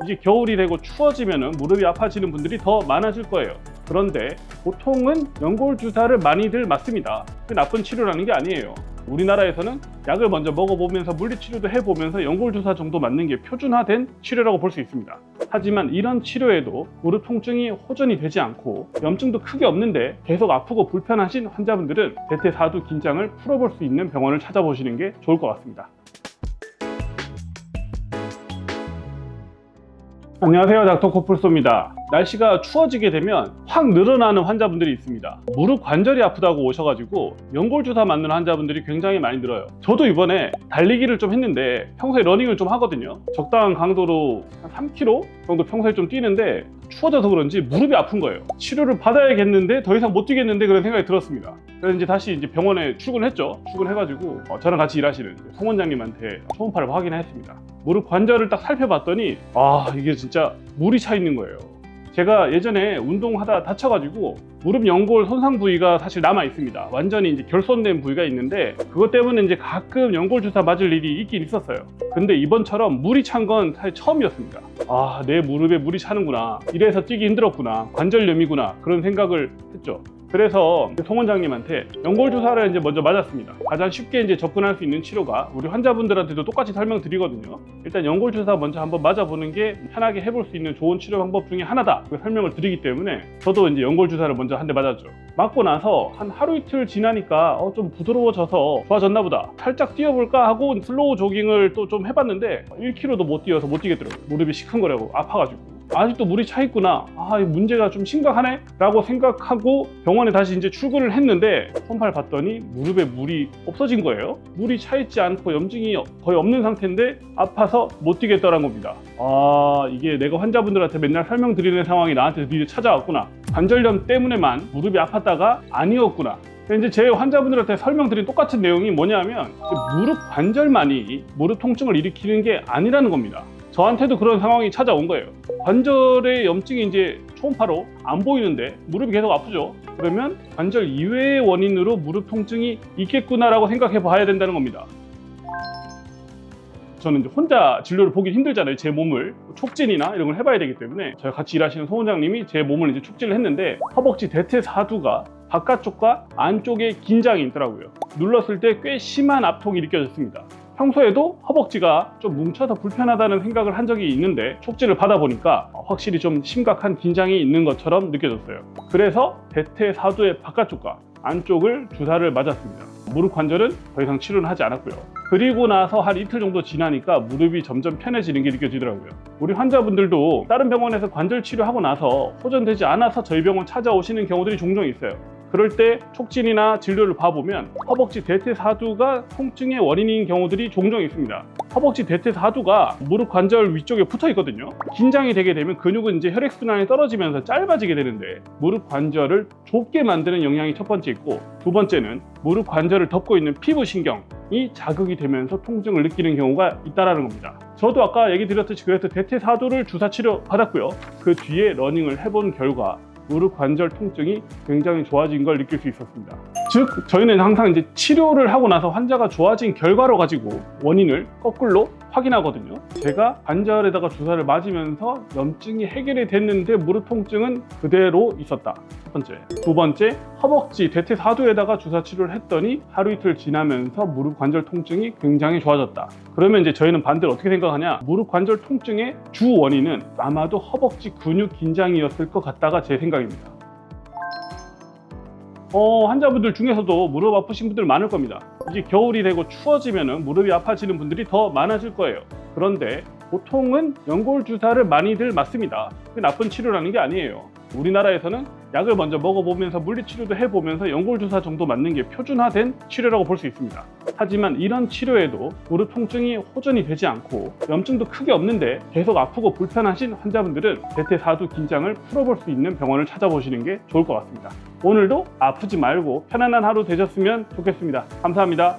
이제 겨울이 되고 추워지면 무릎이 아파지는 분들이 더 많아질 거예요. 그런데 보통은 연골 주사를 많이들 맞습니다. 그 나쁜 치료라는 게 아니에요. 우리나라에서는 약을 먼저 먹어보면서 물리치료도 해보면서 연골주사 정도 맞는 게 표준화된 치료라고 볼 수 있습니다. 하지만 이런 치료에도 무릎 통증이 호전이 되지 않고 염증도 크게 없는데 계속 아프고 불편하신 환자분들은 대퇴사두 긴장을 풀어볼 수 있는 병원을 찾아보시는 게 좋을 것 같습니다. 안녕하세요, 닥터 코뿔소입니다. 날씨가 추워지게 되면 확 늘어나는 환자분들이 있습니다. 무릎 관절이 아프다고 오셔가지고 연골주사 맞는 환자분들이 굉장히 많이 늘어요. 저도 이번에 달리기를 좀 했는데 평소에 러닝을 좀 하거든요. 적당한 강도로 한 3km 정도 평소에 좀 뛰는데 추워져서 그런지 무릎이 아픈 거예요. 치료를 받아야겠는데 더 이상 못 뛰겠는데 그런 생각이 들었습니다. 그래서 이제 다시 병원에 출근했죠. 출근해가지고 저랑 같이 일하시는 송 원장님한테 초음파를 확인했습니다. 무릎 관절을 딱 살펴봤더니 이게 진짜 물이 차 있는 거예요. 제가 예전에 운동하다 다쳐가지고 무릎 연골 손상 부위가 사실 남아 있습니다. 완전히 이제 결손된 부위가 있는데 그것 때문에 이제 가끔 연골 주사 맞을 일이 있긴 있었어요. 근데 이번처럼 물이 찬 건 사실 처음이었습니다. 내 무릎에 물이 차는구나, 이래서 뛰기 힘들었구나, 관절염이구나, 그런 생각을 했죠. 그래서 송 원장님한테 연골 주사를 이제 먼저 맞았습니다. 가장 쉽게 이제 접근할 수 있는 치료가 우리 환자분들한테도 똑같이 설명드리거든요. 일단 연골 주사 먼저 한번 맞아보는 게 편하게 해볼 수 있는 좋은 치료 방법 중에 하나다, 그 설명을 드리기 때문에 저도 이제 연골 주사를 먼저 한 대 맞았죠. 맞고 나서 한 하루 이틀 지나니까 좀 부드러워져서 좋아졌나 보다, 살짝 뛰어볼까 하고 슬로우 조깅을 또 좀 해봤는데 1km도 못 뛰어서 못 뛰겠더라고요. 무릎이 시큰거려고 아파가지고 아직도 물이 차 있구나, 문제가 좀 심각하네 라고 생각하고 병원에 다시 이제 출근을 했는데 손팔 봤더니 무릎에 물이 없어진 거예요. 물이 차 있지 않고 염증이 거의 없는 상태인데 아파서 못 뛰겠다라는 겁니다. 이게 내가 환자분들한테 맨날 설명드리는 상황이 나한테 드디어 찾아왔구나. 관절염 때문에만 무릎이 아팠다가 아니었구나. 이제 제 환자분들한테 설명드린 똑같은 내용이 뭐냐면 무릎 관절만이 무릎 통증을 일으키는 게 아니라는 겁니다. 저한테도 그런 상황이 찾아온 거예요. 관절의 염증이 이제 초음파로 안 보이는데 무릎이 계속 아프죠. 그러면 관절 이외의 원인으로 무릎 통증이 있겠구나라고 생각해 봐야 된다는 겁니다. 저는 이제 혼자 진료를 보기 힘들잖아요. 제 몸을 촉진이나 이런 걸 해봐야 되기 때문에 저희 같이 일하시는 송 원장님이 제 몸을 이제 촉진을 했는데 허벅지 대퇴사두가 바깥쪽과 안쪽에 긴장이 있더라고요. 눌렀을 때 꽤 심한 압통이 느껴졌습니다. 평소에도 허벅지가 좀 뭉쳐서 불편하다는 생각을 한 적이 있는데 촉진을 받아보니까 확실히 좀 심각한 긴장이 있는 것처럼 느껴졌어요. 그래서 대퇴사두의 바깥쪽과 안쪽을 주사를 맞았습니다. 무릎 관절은 더 이상 치료는 하지 않았고요. 그리고 나서 한 이틀 정도 지나니까 무릎이 점점 편해지는 게 느껴지더라고요. 우리 환자분들도 다른 병원에서 관절 치료하고 나서 호전되지 않아서 저희 병원 찾아오시는 경우들이 종종 있어요. 그럴 때 촉진이나 진료를 봐보면 허벅지 대퇴사두가 통증의 원인인 경우들이 종종 있습니다. 허벅지 대퇴사두가 무릎 관절 위쪽에 붙어 있거든요. 긴장이 되게 되면 근육은 이제 혈액순환이 떨어지면서 짧아지게 되는데 무릎 관절을 좁게 만드는 영향이 첫 번째 있고, 두 번째는 무릎 관절을 덮고 있는 피부신경이 자극이 되면서 통증을 느끼는 경우가 있다는 겁니다. 저도 아까 얘기 드렸듯이 그래서 대퇴사두를 주사 치료 받았고요. 그 뒤에 러닝을 해본 결과 무릎 관절 통증이 굉장히 좋아진 걸 느낄 수 있었습니다. 즉 저희는 항상 이제 치료를 하고 나서 환자가 좋아진 결과로 가지고 원인을 거꾸로 확인하거든요. 제가 관절에다가 주사를 맞으면서 염증이 해결이 됐는데 무릎 통증은 그대로 있었다, 첫 번째. 두 번째, 허벅지 대퇴사두에다가 주사 치료를 했더니 하루 이틀 지나면서 무릎 관절 통증이 굉장히 좋아졌다. 그러면 이제 저희는 반대로 어떻게 생각하냐, 무릎 관절 통증의 주 원인은 아마도 허벅지 근육 긴장이었을 것 같다가 제 생각입니다. 환자분들 중에서도 무릎 아프신 분들 많을 겁니다. 이제 겨울이 되고 추워지면 무릎이 아파지는 분들이 더 많아질 거예요. 그런데 보통은 연골 주사를 많이들 맞습니다. 그게 나쁜 치료라는 게 아니에요. 우리나라에서는 약을 먼저 먹어보면서 물리치료도 해보면서 연골 주사 정도 맞는 게 표준화된 치료라고 볼 수 있습니다. 하지만 이런 치료에도 무릎 통증이 호전이 되지 않고 염증도 크게 없는데 계속 아프고 불편하신 환자분들은 대퇴사두 긴장을 풀어볼 수 있는 병원을 찾아보시는 게 좋을 것 같습니다. 오늘도 아프지 말고 편안한 하루 되셨으면 좋겠습니다. 감사합니다.